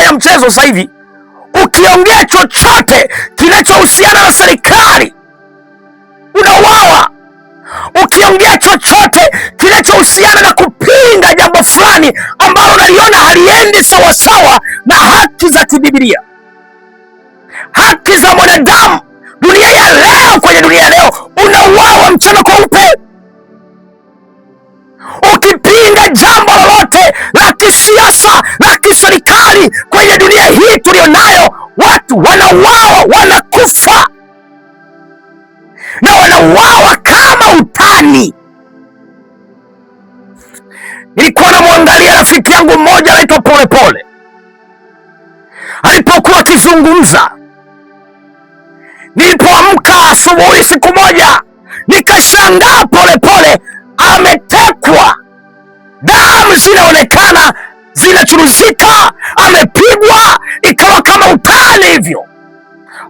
ya mchezo sasa hivi, ukiongea chochote kinachohusiana na serikali unauawa. Ukiongea chochote kinachohusiana na kupinga jambo fulani ambalo unaliona haliendi sawasawa na haki za kibibilia, haki za mwanadamu, dunia ya leo, kwenye dunia ya leo unauawa mchana kweupe. Ukipinga jambo lolote la kisiasa, la kiserikali kwenye dunia hii tulionayo, watu wanauawa, wanakufa, na wanauawa kama utani. Nilikuwa namwangalia rafiki yangu mmoja anaitwa Polepole alipokuwa akizungumza. Nilipoamka asubuhi siku moja, nikashangaa Polepole ametekwa, damu zinaonekana zinachuruzika, amepigwa, ikawa kama utani hivyo.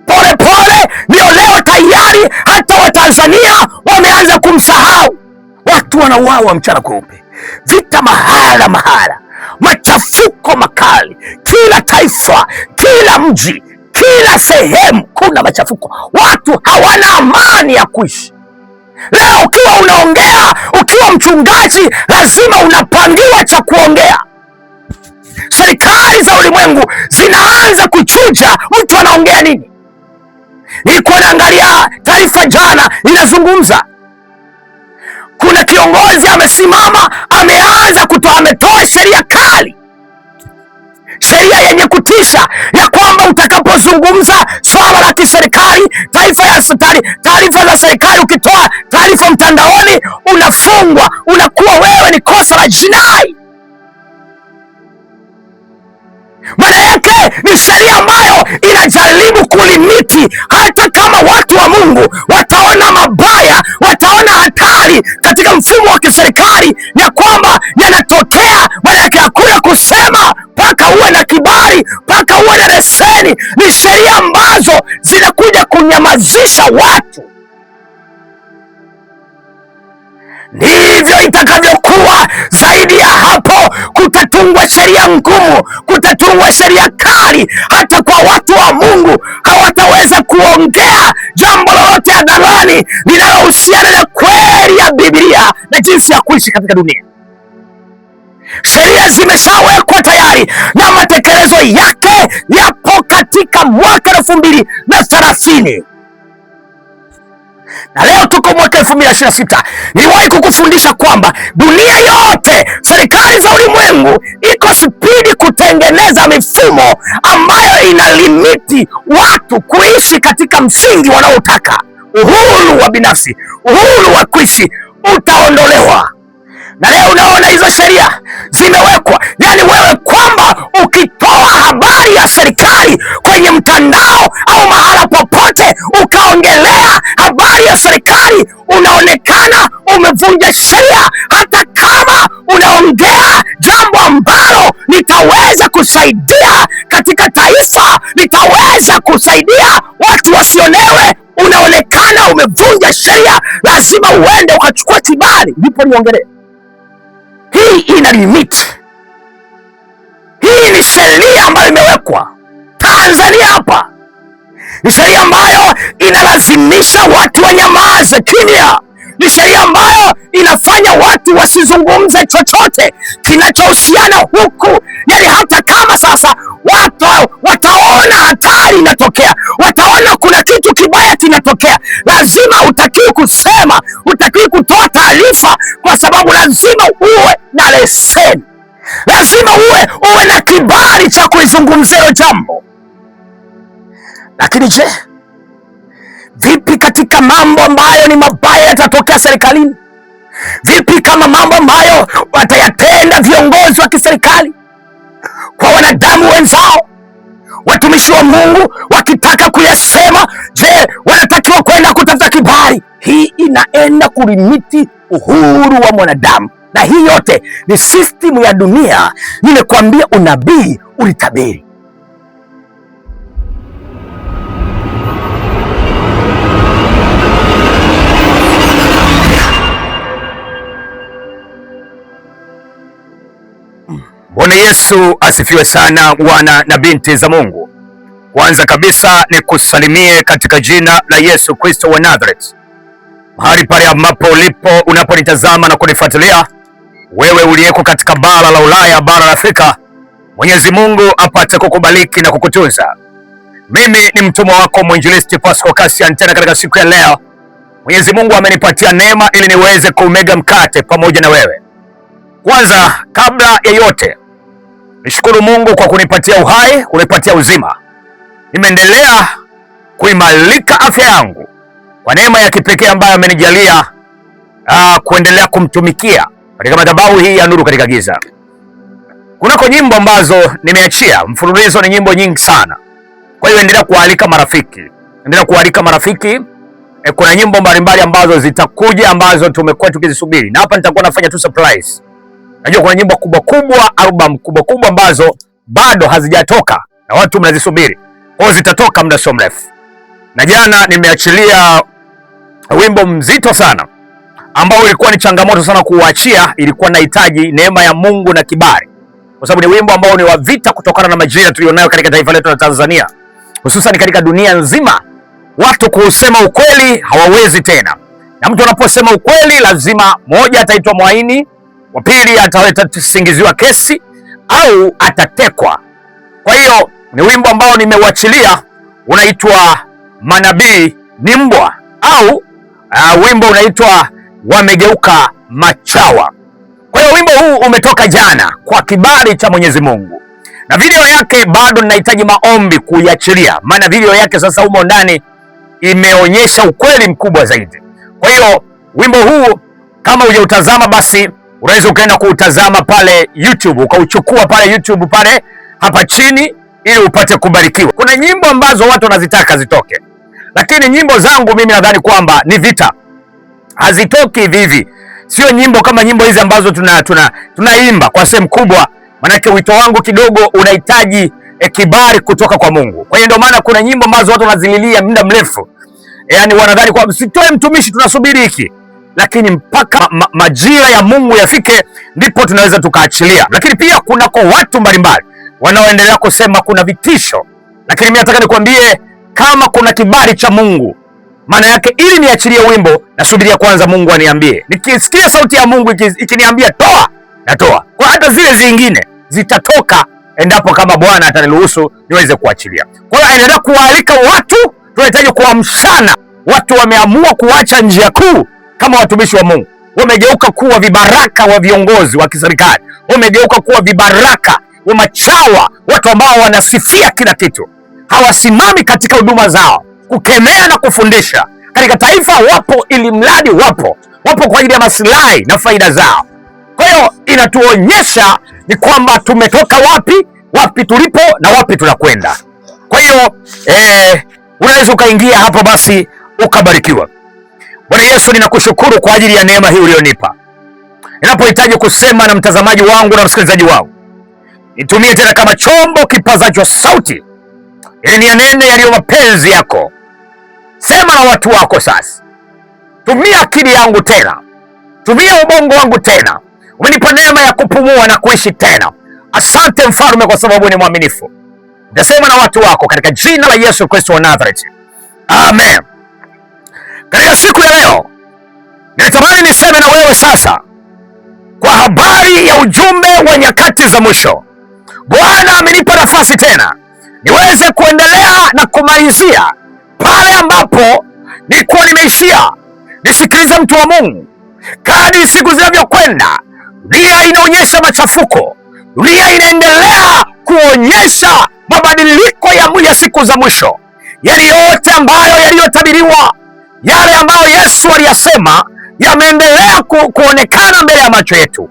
Polepole ndio leo tayari hata Watanzania wameanza kumsahau. Watu wanauawa mchana kweupe, vita mahala mahala, machafuko makali, kila taifa, kila mji, kila sehemu kuna machafuko. Watu hawana amani ya kuishi. Leo ukiwa unaongea, ukiwa mchungaji, lazima unapangiwa cha kuongea. Serikali za ulimwengu zinaanza kuchuja mtu anaongea nini. Nilikuwa naangalia taarifa jana inazungumza, kuna kiongozi amesimama, ametoa sheria kali, sheria yenye kutisha, ya kwamba utakapozungumza swala la kiserikali, taarifa za serikali, ukitoa taarifa mtandaoni unafungwa, unakuwa wewe ni kosa la jinai. Maana yake ni sheria ambayo inajaribu kulimiti, hata kama watu wa Mungu wataona mabaya, wataona hatari katika mfumo wa kiserikali ya kwamba yanatokea, maana yake hakuna kusema mpaka uwe na kibali, mpaka uwe na leseni. Ni sheria ambazo zinakuja kunyamazisha watu. Ndivyo itakavyokuwa zaidi ya hapo. Kutatungwa sheria ngumu, kutatungwa sheria kali, hata kwa watu wa Mungu hawataweza kuongea jambo lolote hadharani linalohusiana na kweli ya Biblia na jinsi ya kuishi katika dunia. Sheria zimeshawekwa tayari na matekelezo yake yapo katika mwaka 2030. Na leo tuko mwaka 2026. Niliwahi kukufundisha kwamba dunia yote, serikali za ulimwengu iko spidi kutengeneza mifumo ambayo inalimiti watu kuishi katika msingi wanaotaka. Uhuru wa binafsi, uhuru wa kuishi utaondolewa. Na leo unaona hizo sheria zimewekwa, yani wewe kwamba ukitoa habari ya serikali kwenye mtandao au mahala popote ukaongelea habari ya serikali, unaonekana umevunja sheria, hata kama unaongea jambo ambalo litaweza kusaidia katika taifa, litaweza kusaidia watu wasionewe, unaonekana umevunja sheria. Lazima uende ukachukua kibali ndipo niongelee. Hii ina limiti. Hii ni sheria ambayo imewekwa Tanzania hapa. Ni sheria ambayo inalazimisha watu wanyamaze kimya. Ni sheria ambayo inafanya watu wasizungumze chochote kinachohusiana huku. Yani hata kama sasa watu wataona hatari inatokea, wataona kuna kitu kibaya kinatokea, lazima utakiwi kusema, utakiwi kutoa taarifa, kwa sababu lazima uwe na leseni, lazima uwe na kibali cha kuizungumzia jambo. Lakini je, vipi katika mambo ambayo ni mabaya yatatokea serikalini? Vipi kama mambo ambayo watayatenda viongozi wa kiserikali kwa wanadamu wenzao, watumishi wa Mungu wakitaka kuyasema? Je, wanatakiwa kwenda kutafuta kibali? Hii inaenda kulimiti uhuru wa mwanadamu, na hii yote ni system ya dunia. Nimekuambia unabii ulitabiri. Bwana Yesu asifiwe sana, wana na binti za Mungu. Kwanza kabisa ni kusalimie katika jina la Yesu Kristo wa Nazareth. Mahali pale ambapo ulipo unaponitazama na kunifuatilia, wewe uliyeko katika bara la Ulaya, bara la Afrika, Mwenyezi Mungu apate kukubariki na kukutunza. Mimi ni mtumwa wako mwinjilisti Pascal Cassian. Tena katika siku ya leo, Mwenyezi Mungu amenipatia neema ili niweze kuumega mkate pamoja na wewe. Kwanza kabla ya yote, nishukuru Mungu kwa kunipatia uhai, kunipatia uzima. Nimeendelea kuimarika afya yangu kwa neema ya kipekee ambayo amenijalia kuendelea kumtumikia katika madhabahu hii ya nuru katika giza. Kunako nyimbo ambazo nimeachia, mfululizo ni nyimbo nyingi sana. Kwa hiyo endelea kualika marafiki. Endelea kualika marafiki. Kuna nyimbo mbalimbali ambazo zitakuja ambazo tumekuwa tukizisubiri. Na hapa nitakuwa nafanya tu surprise. Najua kuna nyimbo kubwa kubwa, album kubwa kubwa ambazo bado hazijatoka na watu mnazisubiri. Kwa hiyo zitatoka muda sio mrefu. Na jana nimeachilia wimbo mzito sana ambao ilikuwa ni changamoto sana kuuachia. Ilikuwa nahitaji neema ya Mungu na kibali, kwa sababu ni wimbo ambao ni wa vita kutokana na majira tulionayo katika taifa letu la Tanzania, hususan katika dunia nzima. Watu kusema ukweli hawawezi tena, na mtu anaposema ukweli lazima moja, ataitwa mwaini, wa pili atasingiziwa kesi au atatekwa. Kwa hiyo ni wimbo ambao nimeuachilia, unaitwa Manabii ni Mbwa, au wimbo unaitwa Wamegeuka Machawa. Kwa hiyo wimbo huu umetoka jana kwa kibali cha Mwenyezi Mungu, na video yake bado ninahitaji maombi kuiachilia, maana video yake sasa humo ndani imeonyesha ukweli mkubwa zaidi. Kwa hiyo wimbo huu kama hujautazama, basi unaweza ukaenda kuutazama pale YouTube, ukauchukua pale YouTube pale hapa chini, ili upate kubarikiwa. Kuna nyimbo ambazo watu wanazitaka zitoke, lakini nyimbo zangu mimi nadhani kwamba ni vita, hazitoki hivi. Sio nyimbo kama nyimbo hizi ambazo tunaimba kwa sehemu kubwa, manake wito wangu kidogo unahitaji kibali kutoka kwa Mungu. Kwa hiyo ndio maana kuna nyimbo ambazo watu wanazililia muda mrefu, yaani wanadhani kwamba sitoe mtumishi, tunasubiri hiki, lakini mpaka majira ya Mungu yafike ndipo tunaweza tukaachilia. Lakini pia kunako watu mbalimbali wanaoendelea kusema kuna vitisho, lakini mimi nataka nikwambie kama kuna kibali cha Mungu, maana yake ili niachilie wimbo nasubiria kwanza Mungu aniambie. Nikisikia sauti ya Mungu ikiniambia toa, natoa. Kwa hata zile zingine zitatoka endapo kama Bwana ataniruhusu niweze kuachilia. Kwa hiyo endelea kuwaalika watu, tunahitaji kuamshana. Watu wameamua kuacha njia kuu kama watumishi wa Mungu, wamegeuka kuwa vibaraka wa viongozi wa kiserikali, wamegeuka kuwa vibaraka wa machawa, watu ambao wanasifia kila kitu, hawasimami katika huduma zao kukemea na kufundisha. Katika taifa wapo ili mradi wapo kwa ajili ya maslahi na faida zao. Kwa hiyo inatuonyesha ni kwamba tumetoka wapi tulipo na wapi tunakwenda. Kwa hiyo unaweza ukaingia hapo basi ukabarikiwa. Bwana Yesu, ninakushukuru kwa ajili ya neema hii ulionipa. Ninapohitaji kusema na mtazamaji wangu na msikilizaji wangu, nitumie tena kama chombo kipazacho sauti, ili niyanene yaliyo mapenzi yako. Sema na watu wako sasa. Tumia akili yangu tena, tumia ubongo wangu tena. Umenipa neema ya kupumua na kuishi tena. Asante Mfalme, kwa sababu ni mwaminifu. Nitasema na watu wako katika jina la Yesu Kristo wa Nazareth, amen. Katika siku ya leo ninatamani niseme na wewe sasa kwa habari ya ujumbe wa nyakati za mwisho. Bwana amenipa nafasi tena niweze kuendelea na kumalizia pale ambapo nilikuwa nimeishia. Nisikilize mtu wa Mungu, kadri siku zinavyokwenda, dunia inaonyesha machafuko, dunia inaendelea kuonyesha mabadiliko ya siku za mwisho. Yale yote ambayo yaliyotabiriwa, yale ambayo Yesu aliyasema yameendelea kuonekana mbele ya macho yetu,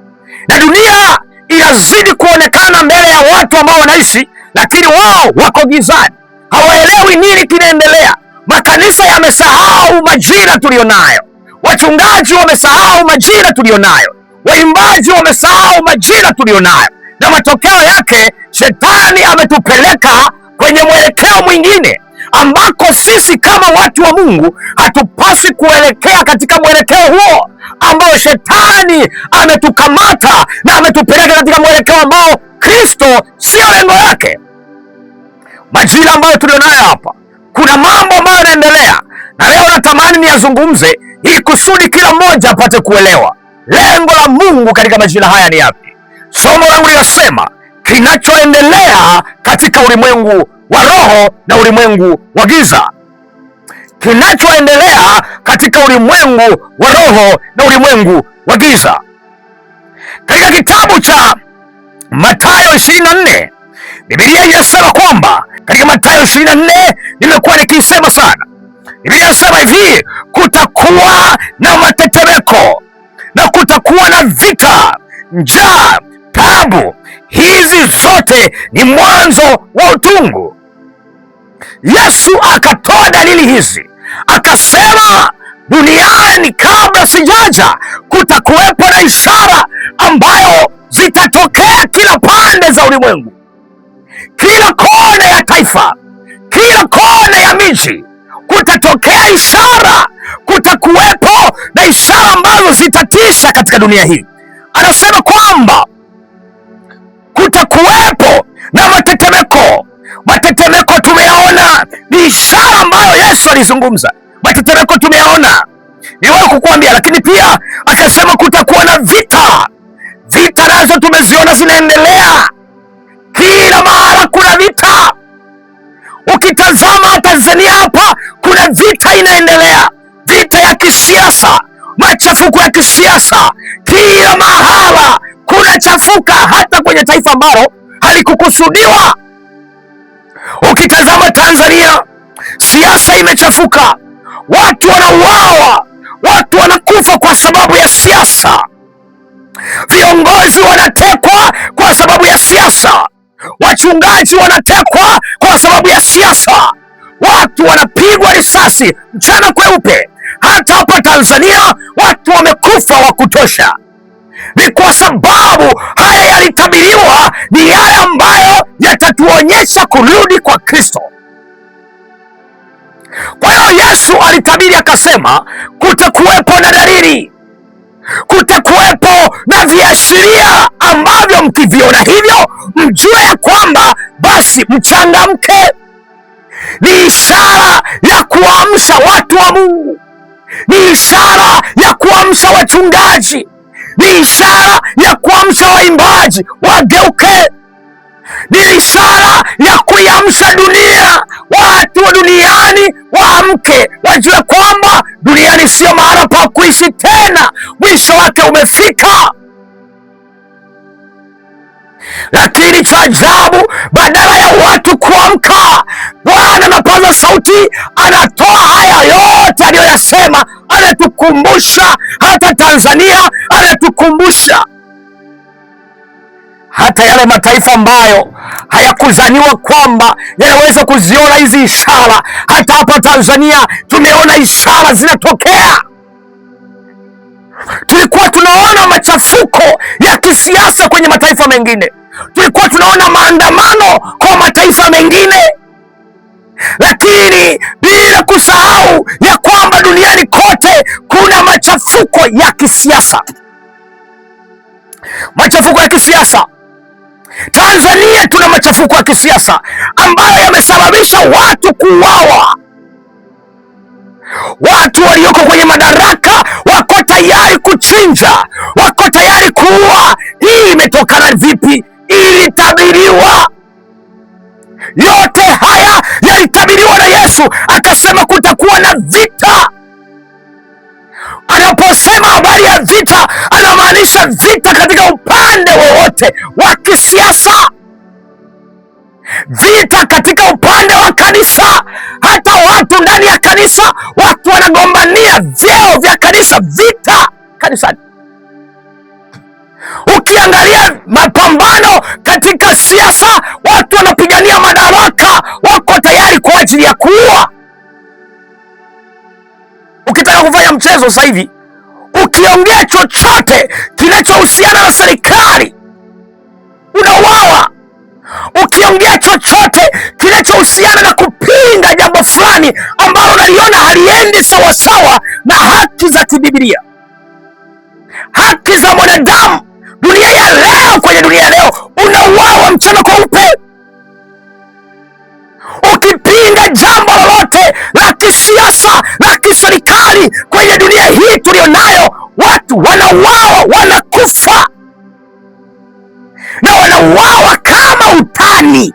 na dunia inazidi kuonekana mbele ya watu ambao wanaishi, lakini wao wako gizani, hawaelewi nini kinaendelea. Makanisa yamesahau majira tulionayo, wachungaji wamesahau majira tulionayo, waimbaji wamesahau majira tulionayo, na matokeo yake shetani ametupeleka kwenye mwelekeo mwingine ambako sisi kama watu wa Mungu hatupaswi kuelekea katika mwelekeo huo, ambayo shetani ametukamata na ametupeleka katika mwelekeo ambao Kristo sio lengo lake. Majira ambayo tulionayo hapa, kuna mambo ambayo yanaendelea, na leo natamani niyazungumze ili kusudi kila mmoja apate kuelewa lengo la Mungu katika majira haya ni yapi. Somo langu linasema kinachoendelea katika ulimwengu wa roho na ulimwengu wa giza. Kinachoendelea katika ulimwengu wa roho na ulimwengu wa giza. Katika kitabu cha Mathayo 24, Biblia inasema kwamba katika Mathayo 24, nimekuwa nikisema sana. Biblia inasema hivi, kutakuwa na matetemeko na kutakuwa na vita, njaa, taabu. Hizi zote ni mwanzo wa utungu. Yesu akatoa dalili hizi, akasema duniani kabla sijaja kutakuwepo na ishara ambayo zitatokea kila pande za ulimwengu, kila kona ya taifa, kila kona ya miji kutatokea ishara. Kutakuwepo na ishara ambazo zitatisha katika dunia hii. Anasema kwamba kutakuwepo na matetemeko. Matetemeko tumeyaona, ni ishara ambayo Yesu alizungumza. Matetemeko tumeyaona, niwahi kukuambia. Lakini pia akasema kutakuwa na vita. Vita nazo tumeziona zinaendelea, kila mahala kuna vita. Ukitazama Tanzania hapa, kuna vita inaendelea, vita ya kisiasa, machafuko ya kisiasa, kila mahala kuna chafuka, hata kwenye taifa ambalo halikukusudiwa. Ukitazama Tanzania, siasa imechafuka, watu wanauawa, watu wanakufa kwa sababu ya siasa, viongozi wanatekwa kwa sababu ya siasa, wachungaji wanatekwa kwa sababu ya siasa, watu wanapigwa risasi mchana kweupe. Hata hapa Tanzania watu wamekufa wa kutosha. Ni kwa sababu haya yalitabiriwa, ni yale ambayo yatatuonyesha kurudi kwa Kristo. Kwa hiyo Yesu alitabiri akasema, kutakuwepo na dalili, kutakuwepo na viashiria ambavyo mkiviona hivyo mjue ya kwamba basi mchangamke. Ni ishara ya kuamsha watu wa Mungu, ni ishara ya kuamsha wachungaji, ni ishara ya kuamsha waimbaji wageuke, ni ishara ya kuiamsha dunia. Watu wa duniani waamke, wajue kwamba duniani sio mahala pa kuishi tena, mwisho wake umefika. Lakini cha ajabu, badala ya watu kuamka, Bwana anapaza sauti, anatoa haya yote aliyoyasema, anatukumbusha. Hata Tanzania anatukumbusha, hata yale mataifa ambayo hayakuzaniwa kwamba yanaweza kuziona hizi ishara. Hata hapa Tanzania tumeona ishara zinatokea. Tulikuwa tunaona machafuko ya kisiasa kwenye mataifa mengine, tulikuwa tunaona maandamano kwa mataifa mengine, lakini bila kusahau ya kwamba duniani kote kuna machafuko ya kisiasa. Machafuko ya kisiasa. Tanzania tuna machafuko ya kisiasa ambayo yamesababisha watu kuuawa. Watu walioko kwenye madaraka wako tayari kuchinja, wako tayari kuua. Hii imetokana vipi? Ilitabiriwa. Yote haya yalitabiriwa na Yesu, akasema kutakuwa na vita. Anaposema habari ya vita, anamaanisha vita katika upande wowote wa kisiasa, vita katika upande wa kanisa. Hata watu ndani ya kanisa, watu wanagombania vyeo vya kanisa, vita kanisani. Ukiangalia mapambano katika siasa, watu wanapigania madaraka, wako tayari kwa ajili ya kuua. Ukitaka kufanya mchezo sasa hivi, ukiongea chochote kinachohusiana na serikali unauawa. Ukiongea chochote kinachohusiana na kupinga jambo fulani ambalo unaliona haliendi sawasawa na haki za kibiblia, haki za mwanadamu. Dunia ya leo, kwenye dunia ya leo unauawa mchana kweupe. Ukipinga jambo lolote la kisiasa, la kiserikali kwenye dunia hii tulionayo, watu wanauawa, wanakufa na wanauawa kama utani.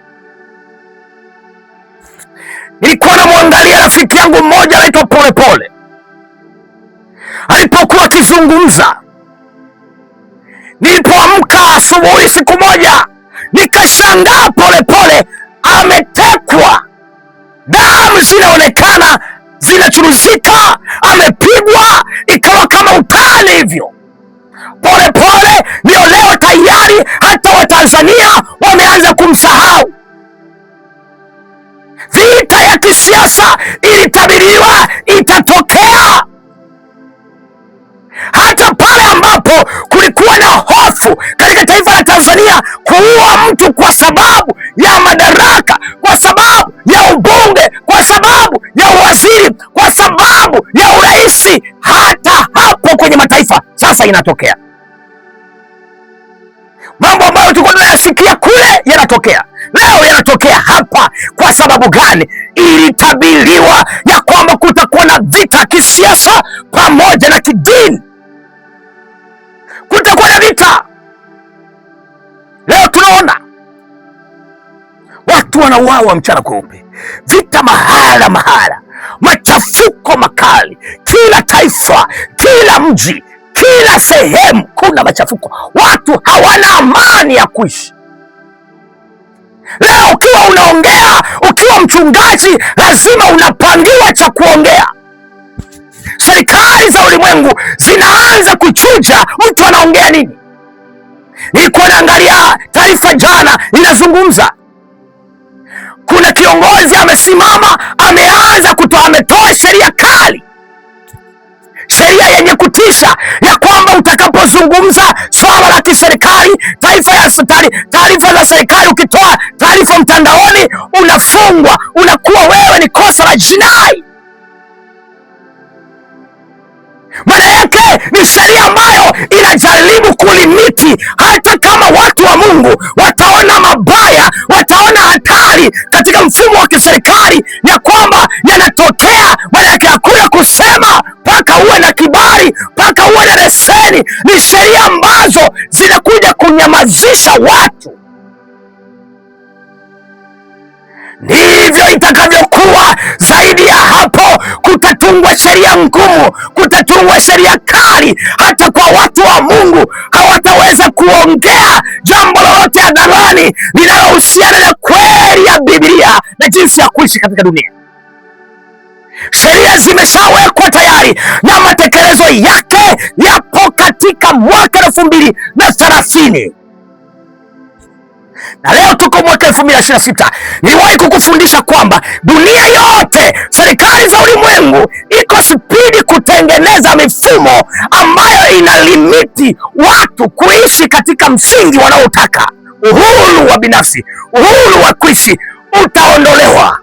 Nilikuwa namwangalia rafiki yangu mmoja anaitwa Polepole alipokuwa akizungumza. Nilipoamka asubuhi siku moja, nikashangaa Polepole ametekwa, damu zinaonekana zinachuruzika, amepigwa, ikawa kama utani hivyo. Polepole ndio leo tayari hata Watanzania wameanza kumsahau. Vita ya kisiasa ilitabiriwa itatokea. Hata pale ambapo kulikuwa na hofu katika taifa la Tanzania kuua mtu kwa sababu ya madaraka, kwa sababu ya ubunge, kwa sababu ya uwaziri, kwa sababu ya urais, hata hapo kwenye mataifa sasa inatokea. Mambo ambayo tulikuwa tunayasikia kule yanatokea leo, yanatokea hapa. Kwa sababu gani? Ilitabiriwa ya kwamba kutakuwa na vita kisiasa pamoja na kidini. Kutakuwa na vita. Leo tunaona watu wanauawa mchana kweupe, vita mahala mahala, machafuko makali, kila taifa, kila mji, kila sehemu kuna machafuko. Watu hawana amani ya kuishi. Leo ukiwa unaongea, ukiwa mchungaji, lazima unapangiwa cha kuongea. Serikali za ulimwengu zinaanza kuchuja mtu anaongea nini. Nilikuwa naangalia taarifa jana inazungumza, kuna kiongozi amesimama, ameanza ametoa sheria kali, sheria yenye kutisha ya kwamba utakapozungumza swala la kiserikali, taarifa za serikali, ukitoa taarifa mtandaoni unafungwa, unakuwa wewe ni kosa la jinai. Maana yake ni sheria ambayo inajaribu kulimiti, hata kama watu wa Mungu wataona mabaya, wataona hatari katika mfumo wa kiserikali ya kwamba yanatokea. Maana yake hakuna kusema mpaka uwe na kibali, mpaka uwe na leseni. Ni sheria ambazo zinakuja kunyamazisha watu. Ndivyo itakavyokuwa. Zaidi ya hapo, kutatungwa sheria ngumu, kutatungwa sheria kali. Hata kwa watu wa Mungu hawataweza kuongea jambo lolote hadharani linalohusiana na kweli ya Biblia na jinsi ya kuishi katika dunia. Sheria zimeshawekwa tayari na matekelezo yake yapo katika mwaka 2030. Na leo tuko mwaka 2026. Niliwahi kukufundisha kwamba dunia yote, serikali za ulimwengu iko spidi kutengeneza mifumo ambayo inalimiti watu kuishi katika msingi wanaotaka. Uhuru wa binafsi, uhuru wa kuishi utaondolewa.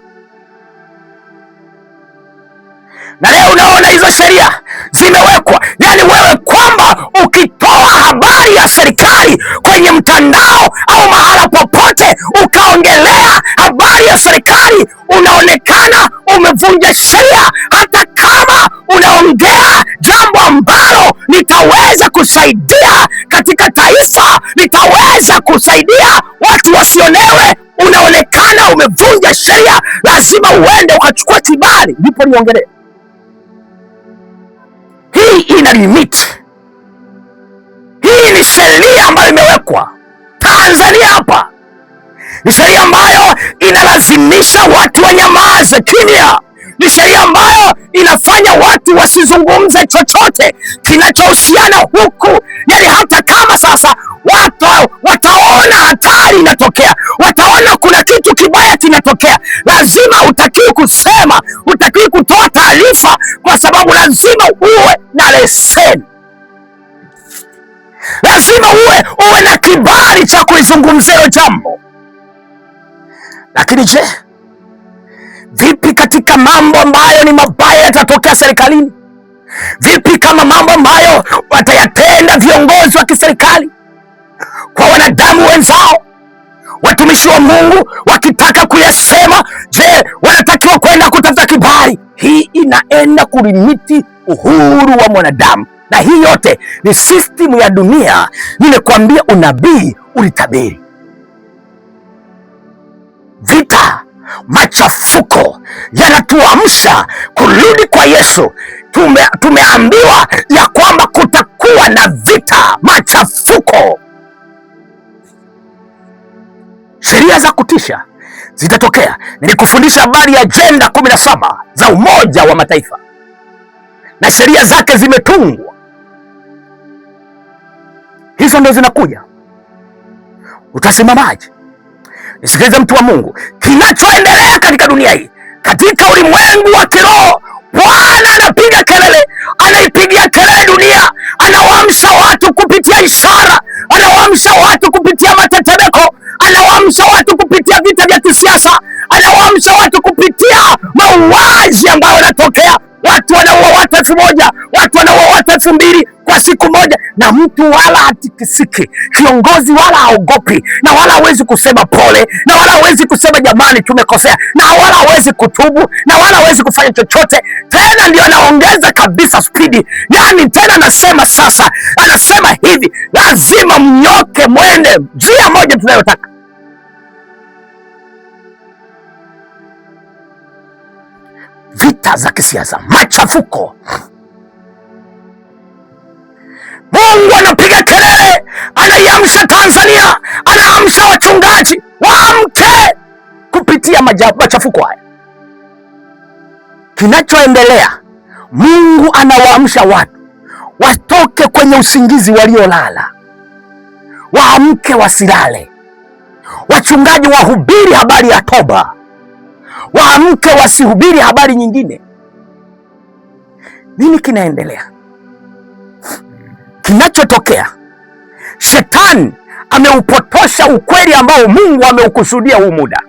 Na leo unaona hizo sheria zimewekwa, yani wewe kwamba ukitoa habari ya serikali kwenye mtandao au mahala popote ukaongelea habari ya serikali, unaonekana umevunja sheria. Hata kama unaongea jambo ambalo litaweza kusaidia katika taifa, litaweza kusaidia watu wasionewe, unaonekana umevunja sheria. Lazima uende ukachukua kibali ndipo niongelee. Hii ina limiti. Hii ni sheria ambayo imewekwa Tanzania hapa. Ni sheria ambayo inalazimisha watu wanyamaze kimya. Ni sheria ambayo inafanya watu wasizungumze chochote kinachohusiana huku. Yani hata kama sasa watu wataona hatari inatokea, wataona kuna kitu kibaya kinatokea, lazima hutakiwi kusema, hutakiwi kutoa taarifa, kwa sababu lazima uwe na leseni, lazima uwe na kibali cha kuizungumzia jambo. Lakini je, vipi katika mambo ambayo ni mabaya yatatokea serikalini? Vipi kama mambo ambayo watayatenda viongozi wa kiserikali kwa wanadamu wenzao, watumishi wa Mungu wakitaka kuyasema, je, wanatakiwa kwenda kutafuta kibali? Hii inaenda kulimiti uhuru wa mwanadamu, na hii yote ni system ya dunia. Nimekuambia unabii ulitabiri vita, machafuko yanatuamsha kurudi kwa Yesu. Tumeambiwa ya kwamba kutakuwa na vita, machafuko, sheria za kutisha zitatokea. Nilikufundisha habari ya ajenda 17 za Umoja wa Mataifa na sheria zake zimetungwa. Hizo ndio zinakuja. Utasimamaje? Nisikilize mtu wa Mungu, kinachoendelea katika dunia hii, katika ulimwengu wa kiroho, Bwana anapiga kelele, anaipigia kelele dunia, anawaamsha watu kupitia ishara, anawaamsha watu kupitia matetemeko, anawaamsha watu kupitia vita vya kisiasa, anawaamsha watu kupitia mauaji ambayo yanatokea. Watu wanaua watu 1000, watu wanaua watu 2000 kwa siku moja, na mtu wala hatikisiki. Kiongozi wala haogopi, na wala hawezi kusema pole, na wala hawezi kusema jamani tumekosea, na wala hawezi kutubu, na wala hawezi kufanya chochote. Tena ndio anaongeza kabisa spidi. Yani tena anasema sasa, anasema hivi, lazima mnyoke mwende njia moja tunayotaka. Vita za kisiasa, machafuko. Mungu anapiga kelele, anaiamsha Tanzania, anaamsha wachungaji waamke kupitia machafuko haya. Kinachoendelea, Mungu anawaamsha watu watoke kwenye usingizi waliolala, waamke wasilale. Wachungaji wahubiri habari ya toba, waamke wasihubiri habari nyingine. Nini kinaendelea? Kinachotokea, shetani ameupotosha ukweli ambao Mungu ameukusudia huu muda.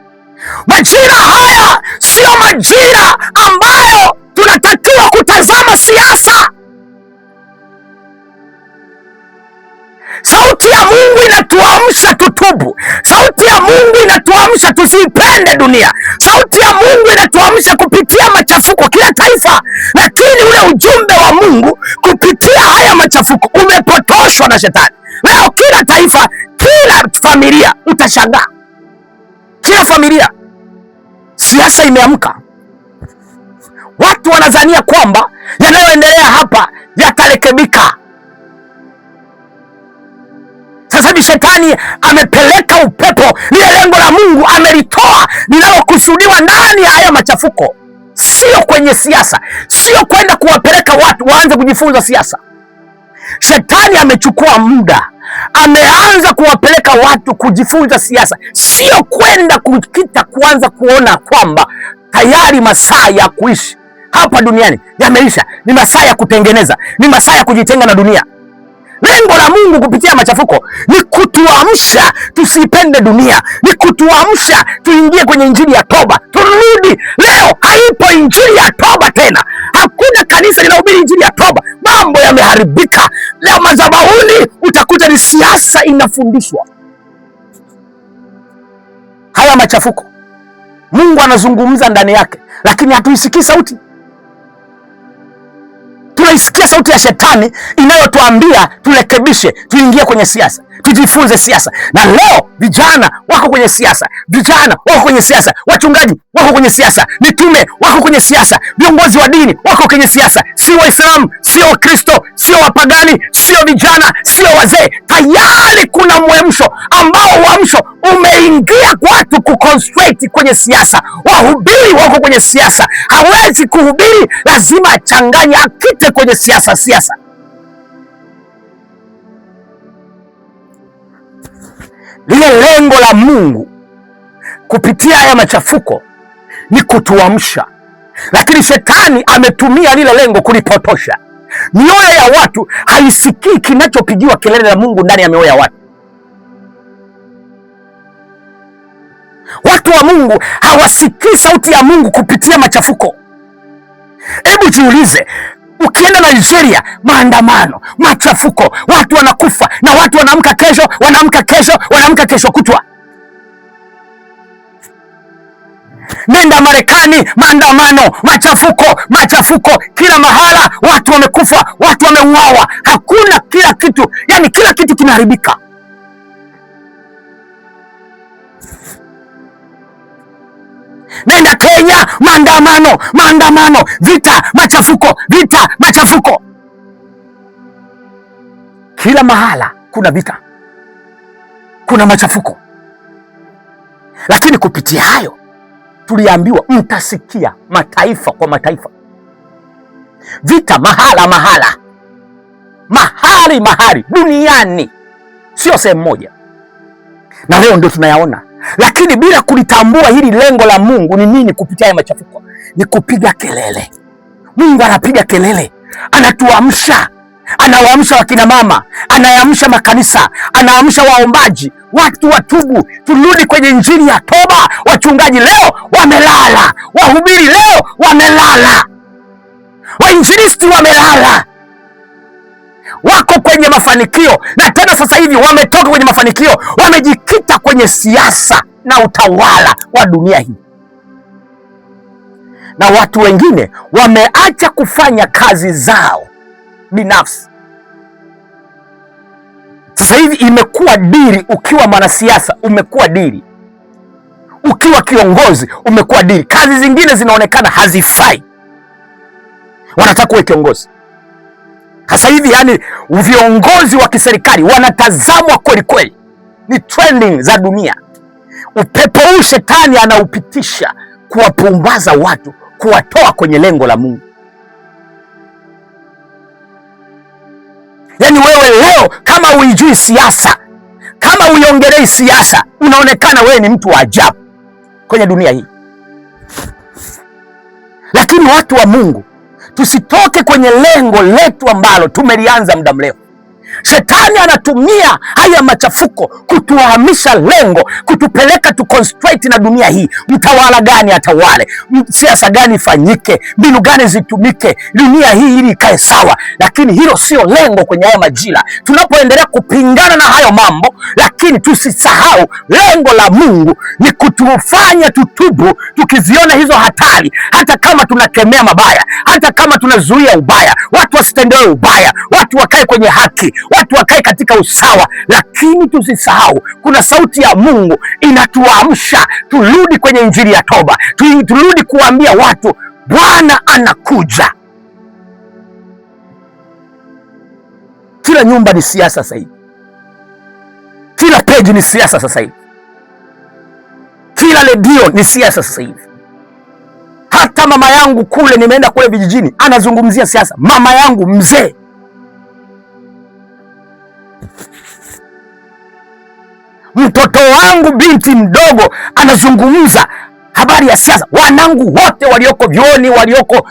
Majira haya sio majira ambayo tunatakiwa kutazama siasa. Sauti ya Mungu inatuamsha tutubu. Sauti ya Mungu inatuamsha tusipende dunia. Sauti ya Mungu inatuamsha kupitia machafuko kila taifa, lakini ule ujumbe wa Mungu kupitia haya machafuko umepotoshwa na shetani. Leo kila taifa, kila familia, utashangaa kila familia, siasa imeamka. Watu wanadhania kwamba yanayoendelea hapa yatarekebika. Sasa hivi shetani amepeleka upepo, lile lengo la Mungu amelitoa linalokusudiwa ndani ya haya machafuko, sio kwenye siasa, sio kwenda kuwapeleka watu waanze kujifunza siasa. Shetani amechukua muda, ameanza kuwapeleka watu kujifunza siasa, sio kwenda kukita kuanza kuona kwamba tayari masaa ya kuishi hapa duniani yameisha, ni masaa ya kutengeneza, ni masaa ya kujitenga na dunia. Lengo la Mungu kupitia machafuko ni kutuamsha tusipende dunia, ni kutuamsha tuingie kwenye injili ya toba, turudi. Leo haipo injili ya toba tena, hakuna kanisa linahubiri injili ya toba. Mambo yameharibika. Leo madhabahuni utakuta ni siasa inafundishwa. Haya machafuko Mungu anazungumza ndani yake, lakini hatuisikii sauti. Tunaisikia sauti ya shetani inayotuambia turekebishe, tuingie kwenye siasa, tujifunze siasa. Na leo vijana wako kwenye siasa, vijana wako kwenye siasa, wachungaji wako kwenye siasa, mitume wako kwenye siasa, viongozi wa dini wako kwenye siasa. Sio Waislamu, sio Wakristo, sio wapagani, sio vijana, sio wazee. Tayari kuna mwamsho ambao uamsho umeingia watu kuconcentrate kwenye siasa. Wahubiri wako kwenye siasa. Hawezi kuhubiri, lazima achanganye, akite kwenye siasa. Lile lengo la Mungu kupitia haya machafuko ni kutuamsha, lakini shetani ametumia lile lengo kulipotosha. Mioyo ya watu haisikii kinachopigiwa kelele la Mungu ndani ya mioyo ya watu. Watu wa Mungu hawasikii sauti ya Mungu kupitia machafuko. Hebu jiulize, Ukienda Nigeria, maandamano, machafuko, watu wanakufa na watu wanaamka kesho kutwa. Nenda Marekani, maandamano, machafuko, kila mahala watu wamekufa, watu wameuawa, hakuna, kila kitu, yani kila kitu kinaharibika. Nenda Kenya, maandamano, vita, machafuko. Kila mahala kuna vita, kuna machafuko. Lakini kupitia hayo tuliambiwa mtasikia mataifa kwa mataifa, vita mahali duniani, sio sehemu moja. Na leo ndio tunayaona, lakini bila kulitambua hili lengo la Mungu ni nini kupitia haya machafuko, ni kupiga kelele. Mungu anapiga kelele, anatuamsha, anawaamsha wakina mama, anayaamsha makanisa, anaamsha waombaji, watu watubu, turudi kwenye injili ya toba. Wachungaji leo wamelala, wahubiri leo wamelala, wainjilisti wamelala, wako kwenye mafanikio, na tena sasa hivi wametoka kwenye mafanikio, wamejikita kwenye siasa na utawala wa dunia hii, na watu wengine wameacha kufanya kazi zao binafsi. Sasa hivi imekuwa dili, ukiwa mwanasiasa umekuwa dili, ukiwa kiongozi umekuwa dili. Kazi zingine zinaonekana hazifai, wanataka uwe kiongozi. Sasa hivi yani viongozi wa kiserikali wanatazamwa kweli kweli, ni trending za dunia. Upepo huu shetani anaupitisha kuwapumbaza watu, kuwatoa kwenye lengo la Mungu. Yani wewe leo kama uijui siasa, kama uiongelei siasa, unaonekana wewe ni mtu wa ajabu kwenye dunia hii. Lakini watu wa Mungu, tusitoke kwenye lengo letu ambalo tumelianza muda mrefu. Shetani anatumia haya machafuko kutuhamisha lengo, kutupeleka tu concentrate na dunia hii. Mtawala gani atawale, siasa gani ifanyike, mbinu gani zitumike, dunia hii ili ikae sawa. Lakini hilo sio lengo kwenye haya majira. Tunapoendelea kupingana na hayo mambo, lakini tusisahau lengo la Mungu ni kutufanya tutubu, tukiziona hizo hatari, hata kama tunakemea mabaya, hata kama tunazuia ubaya, watu wasitendewe ubaya, watu wakae kwenye haki, watu wakae katika usawa. Lakini tusisahau kuna sauti ya Mungu inatuamsha turudi kwenye injili ya toba, turudi kuambia watu Bwana anakuja. Kila nyumba ni siasa sasa hivi, kila peji ni siasa sasa hivi, kila redio ni siasa sasa hivi. Hata mama yangu kule, nimeenda kule vijijini, anazungumzia siasa. Mama yangu mzee, mtoto wangu binti mdogo anazungumza habari ya siasa. Wanangu wote walioko vyuoni, walioko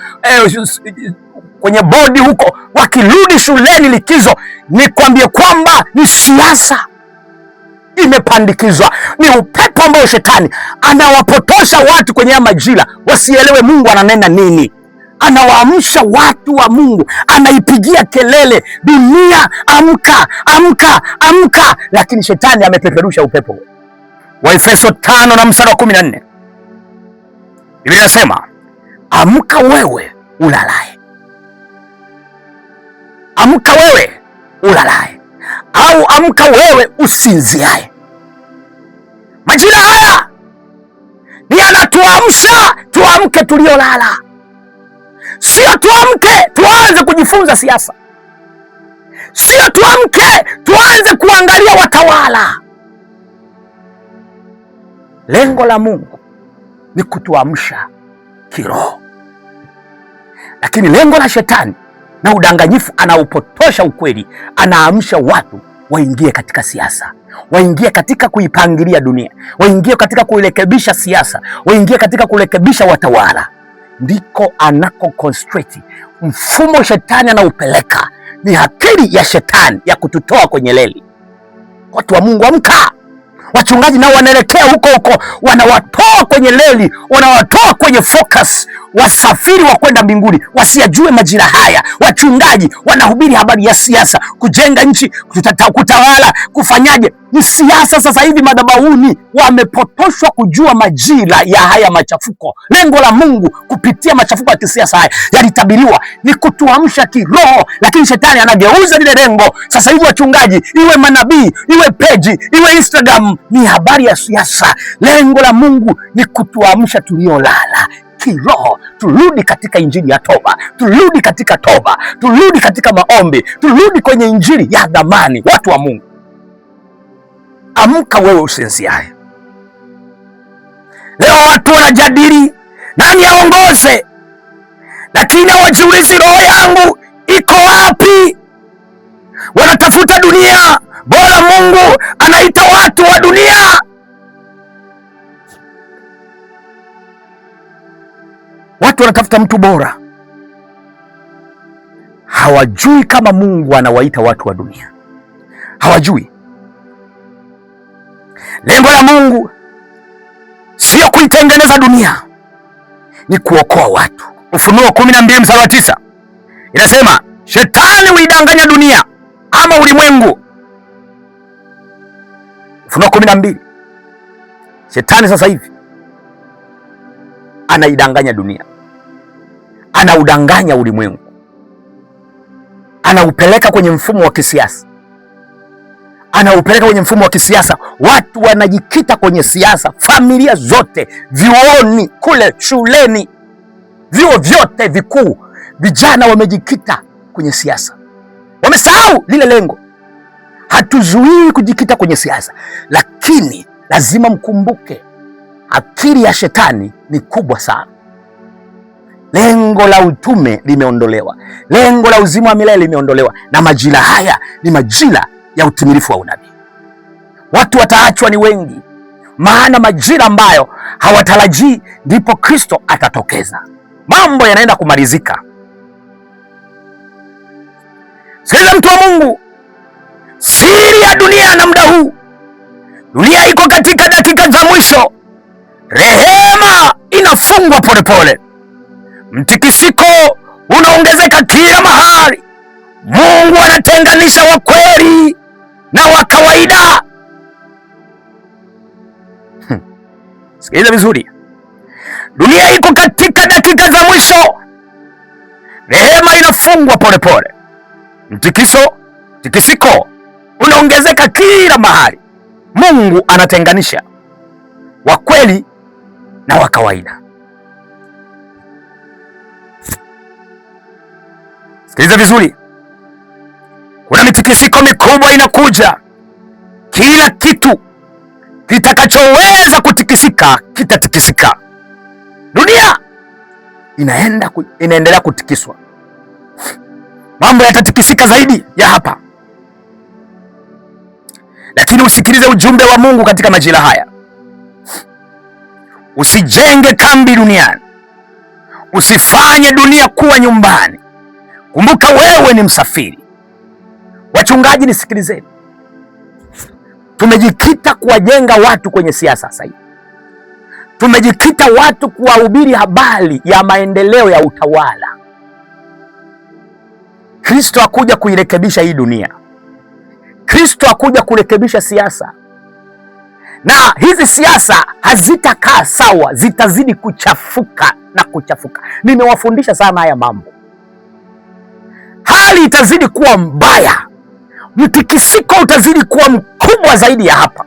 kwenye bodi huko, wakirudi shuleni likizo, nikwambie kwamba ni siasa imepandikizwa. Ni upepo ambao shetani anawapotosha watu kwenye haya majira, wasielewe Mungu ananena nini. Anawaamsha watu wa Mungu, anaipigia kelele dunia, amka, amka, amka, lakini shetani amepeperusha upepo. Waefeso 5 na mstari wa 14, Biblia inasema, amka wewe ulalaye, amka wewe ulalaye, au amka wewe usinziaye. Majira haya ni anatuamsha tuamke tuliolala. Sio tuamke tuanze kujifunza siasa, sio tuamke tuanze kuangalia watawala. Lengo la Mungu ni kutuamsha kiroho, lakini lengo la shetani na udanganyifu, anaupotosha ukweli, anaamsha watu waingie katika siasa, waingie katika kuipangilia dunia, waingie katika kuirekebisha siasa, waingie katika kurekebisha watawala. Ndiko anako concentrate. Mfumo shetani anaupeleka ni akili ya shetani ya kututoa kwenye leli. Watu wa Mungu amka. Wachungaji nao wanaelekea huko huko, wanawatoa kwenye leli, wanawatoa kwenye focus, wasafiri wa kwenda mbinguni wasiyajue majira haya. Wachungaji wanahubiri habari ya siasa, kujenga nchi, kutawala, kufanyaje. Ni siasa sasa hivi madhabahuni. Wamepotoshwa kujua majira ya haya machafuko. Lengo la Mungu kupitia machafuko ya kisiasa haya yalitabiriwa ni kutuamsha kiroho, lakini shetani anageuza lile lengo. Sasa hivi wachungaji, iwe manabii, iwe peji, iwe Instagram, ni habari ya siasa. Lengo la Mungu ni kutuamsha tuliolala kiroho, turudi katika injili ya toba, turudi katika toba, turudi katika maombi, turudi kwenye injili ya dhamani. Watu wa Mungu, amka wewe usinziaye. Leo watu wanajadili nani aongoze, lakini hawajiulizi roho yangu iko wapi. Wanatafuta dunia, bora Mungu anaita watu wa dunia. Watu wanatafuta mtu bora, hawajui kama Mungu anawaita watu wa dunia. Hawajui lengo la Mungu sio kuitengeneza dunia, ni kuokoa watu. Ufunuo 12 mstari wa 9 inasema shetani huidanganya dunia ama ulimwengu. Ufunuo 12. Shetani sasa hivi anaidanganya dunia, anaudanganya ulimwengu, anaupeleka kwenye mfumo wa kisiasa, anaupeleka kwenye mfumo wa kisiasa. Watu wanajikita kwenye siasa, familia zote, vyuoni kule, shuleni, vyuo vyote vikuu, vijana wamejikita kwenye siasa, wamesahau lile lengo. Hatuzuii kujikita kwenye siasa, lakini lazima mkumbuke akili ya shetani ni kubwa sana. Lengo la utume limeondolewa, lengo la uzima wa milele limeondolewa, na majira haya ni majira ya utimilifu wa unabii. Watu wataachwa ni wengi, maana majira ambayo hawatarajii ndipo Kristo atatokeza. Mambo yanaenda kumalizika. Sikiliza mtu wa Mungu, siri ya dunia na muda huu, dunia iko katika dakika za mwisho. Rehema inafungwa polepole, mtikisiko unaongezeka kila mahali. Mungu anatenganisha wa kweli na wa kawaida. Sikiliza vizuri, dunia iko katika dakika za mwisho. Rehema inafungwa polepole, mtikisiko unaongezeka kila mahali. Mungu anatenganisha wa kweli na wa kawaida. Sikiliza vizuri, kuna mitikisiko mikubwa inakuja. Kila kitu kitakachoweza kutikisika kitatikisika. Dunia inaendelea kutikiswa, mambo yatatikisika zaidi ya hapa. Lakini usikilize ujumbe wa Mungu katika majira haya. Usijenge kambi duniani, usifanye dunia kuwa nyumbani. Kumbuka wewe ni msafiri. Wachungaji, nisikilizeni, tumejikita kuwajenga watu kwenye siasa sasa hivi. Tumejikita watu kuwahubiri habari ya maendeleo ya utawala. Kristo hakuja kuirekebisha hii dunia. Kristo hakuja kurekebisha siasa, na hizi siasa hazitakaa sawa, zitazidi kuchafuka na kuchafuka. Nimewafundisha sana haya mambo. Hali itazidi kuwa mbaya, mtikisiko utazidi kuwa mkubwa zaidi ya hapa.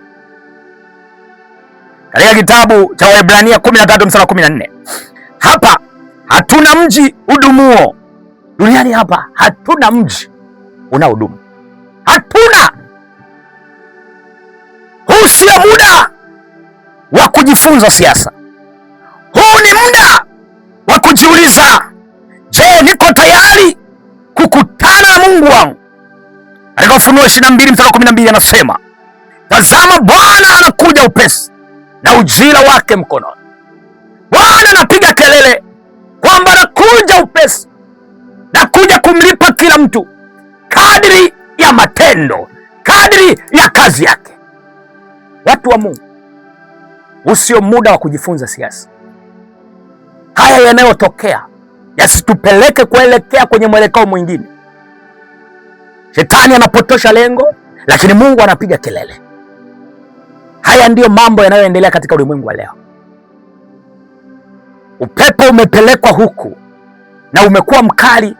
Katika kitabu cha Waebrania 13 mstari 14, hapa hatuna mji udumuo. Duniani hapa hatuna mji unaodumu, hatuna. Huu sio muda wa kujifunza siasa. Huu ni muda wa kujiuliza, je, niko tayari kukutana na Mungu wangu? Katika Ufunuo 22 mstari 12 anasema, tazama Bwana anakuja upesi na ujira wake mkononi. Bwana anapiga kelele kwamba anakuja upesi na kuja kumlipa kila mtu kadiri ya matendo, kadiri ya kazi yake. Watu wa Mungu, usio muda wa kujifunza siasa. haya yanayotokea yasitupeleke kuelekea kwenye mwelekeo mwingine. Shetani anapotosha lengo, lakini Mungu anapiga kelele. Haya ndiyo mambo yanayoendelea katika ulimwengu wa leo. Upepo umepelekwa huku na umekuwa mkali,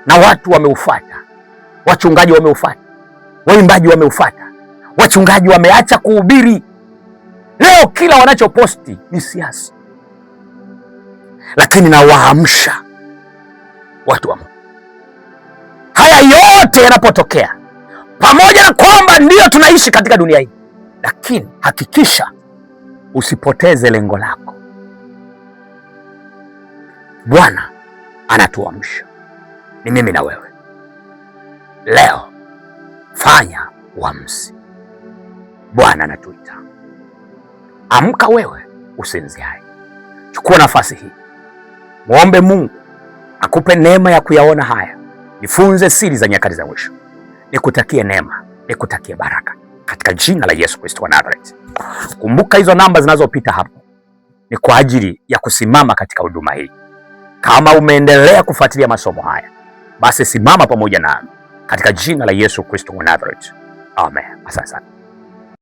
na watu wameufuata. Wachungaji wameufuata, waimbaji wameufuata, wachungaji wameacha kuhubiri. Leo kila wanachoposti ni siasa. Lakini nawaamsha watu wa Mungu, haya yote yanapotokea, pamoja na kwamba ndiyo tunaishi katika dunia hii, lakini hakikisha usipoteze lengo lako. Bwana anatuamsha, ni mimi na wewe. Leo fanya uamuzi. Bwana anatuita, amka wewe usinziaye. Chukua nafasi hii, muombe Mungu akupe neema ya kuyaona haya. Jifunze siri za nyakati za mwisho. Nikutakie neema, nikutakie baraka katika jina la Yesu Kristo wa Nazareti. Kumbuka hizo namba zinazopita hapo ni kwa ajili ya kusimama katika huduma hii. Kama umeendelea kufuatilia masomo haya, basi simama pamoja nami katika jina la Yesu Kristo wa Nazareti. Amen. Asante sana.